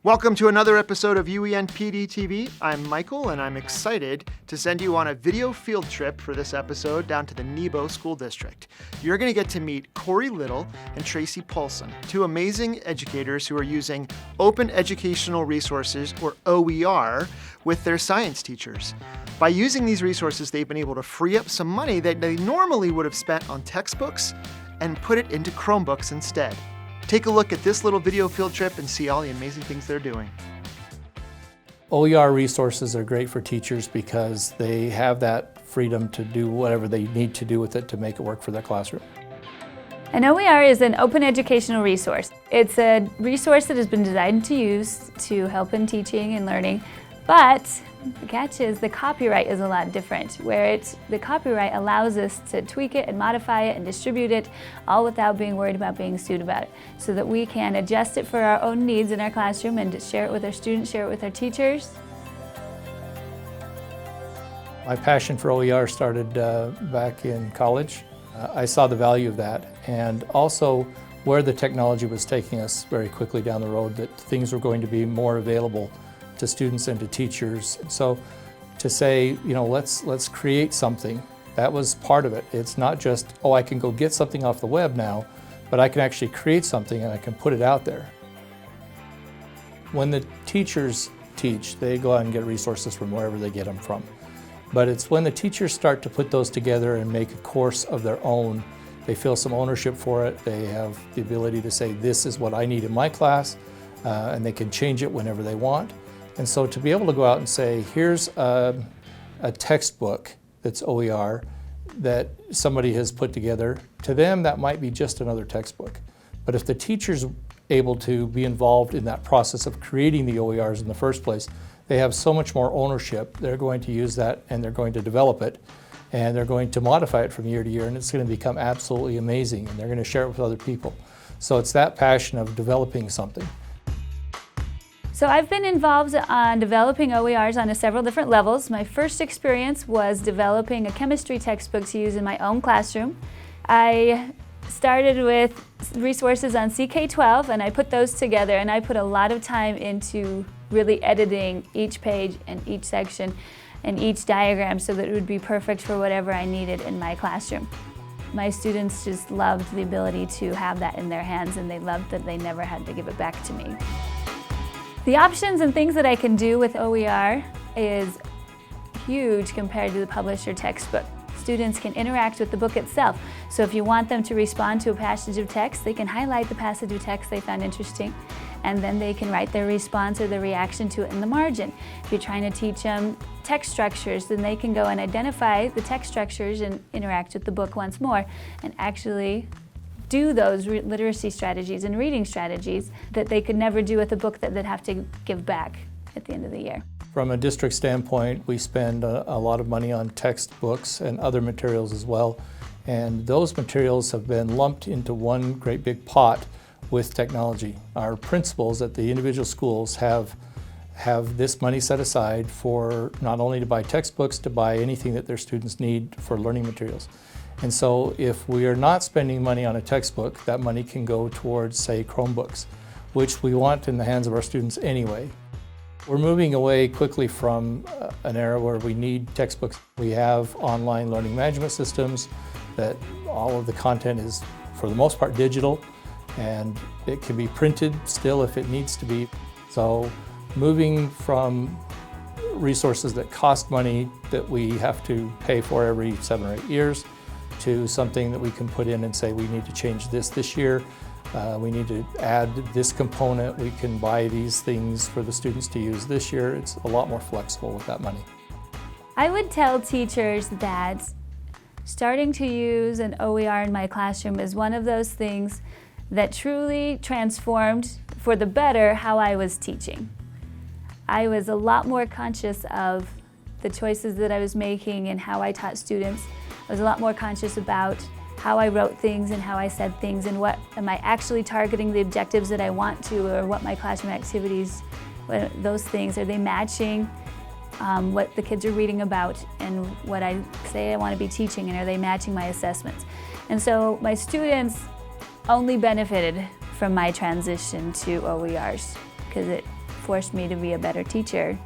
Welcome to another episode of UEN PDTV. I'm Michael, and I'm excited to send you on a video field trip for this episode down to the Nebo School District. You're going to get to meet Corey Little and Tracy Paulson, two amazing educators who are using Open Educational Resources, or OER, with their science teachers. By using these resources, they've been able to free up some money that they normally would have spent on textbooks and put it into Chromebooks instead. Take a look at this little video field trip and see all the amazing things they're doing. OER resources are great for teachers because they have that freedom to do whatever they need to do with it to make it work for their classroom. An OER is an open educational resource. It's a resource that has been designed to use to help in teaching and learning, but the catch is the copyright is a lot different, where the copyright allows us to tweak it and modify it and distribute it all without being worried about being sued about it, so that we can adjust it for our own needs in our classroom and share it with our students, share it with our teachers. My passion for OER started back in college. I saw the value of that, and also where the technology was taking us very quickly down the road, that things were going to be more available to students and to teachers. So to say, let's create something, that was part of it. It's not just, I can go get something off the web now, but I can actually create something and I can put it out there. When the teachers teach, they go out and get resources from wherever they get them from. But it's when the teachers start to put those together and make a course of their own, they feel some ownership for it. They have the ability to say, this is what I need in my class, and they can change it whenever they want. And so to be able to go out and say, here's a textbook that's OER that somebody has put together, to them that might be just another textbook. But if the teacher's able to be involved in that process of creating the OERs in the first place, they have so much more ownership. They're going to use that and they're going to develop it, and they're going to modify it from year to year, and it's going to become absolutely amazing, and they're going to share it with other people. So it's that passion of developing something. So I've been involved on developing OERs on several different levels. My first experience was developing a chemistry textbook to use in my own classroom. I started with resources on CK12 and I put those together, and I put a lot of time into really editing each page and each section and each diagram so that it would be perfect for whatever I needed in my classroom. My students just loved the ability to have that in their hands, and they loved that they never had to give it back to me. The options and things that I can do with OER is huge compared to the publisher textbook. Students can interact with the book itself. So if you want them to respond to a passage of text, they can highlight the passage of text they found interesting, and then they can write their response or their reaction to it in the margin. If you're trying to teach them text structures, then they can go and identify the text structures and interact with the book once more and actually do those literacy strategies and reading strategies that they could never do with a book that they'd have to give back at the end of the year. From a district standpoint, we spend a lot of money on textbooks and other materials as well, and those materials have been lumped into one great big pot with technology. Our principals at the individual schools have this money set aside for not only to buy textbooks, to buy anything that their students need for learning materials. And so if we are not spending money on a textbook, that money can go towards, say, Chromebooks, which we want in the hands of our students anyway. We're moving away quickly from an era where we need textbooks. We have online learning management systems that all of the content is, for the most part, digital, and it can be printed still if it needs to be. So moving from resources that cost money that we have to pay for every 7 or 8 years to something that we can put in and say, we need to change this year. We need to add this component. We can buy these things for the students to use this year. It's a lot more flexible with that money. I would tell teachers that starting to use an OER in my classroom is one of those things that truly transformed for the better how I was teaching. I was a lot more conscious of the choices that I was making and how I taught students. I was a lot more conscious about how I wrote things and how I said things, and what am I actually targeting the objectives that I want to, or what my classroom activities, those things, are they matching what the kids are reading about and what I say I want to be teaching, and are they matching my assessments? And so my students only benefited from my transition to OERs because it forced me to be a better teacher.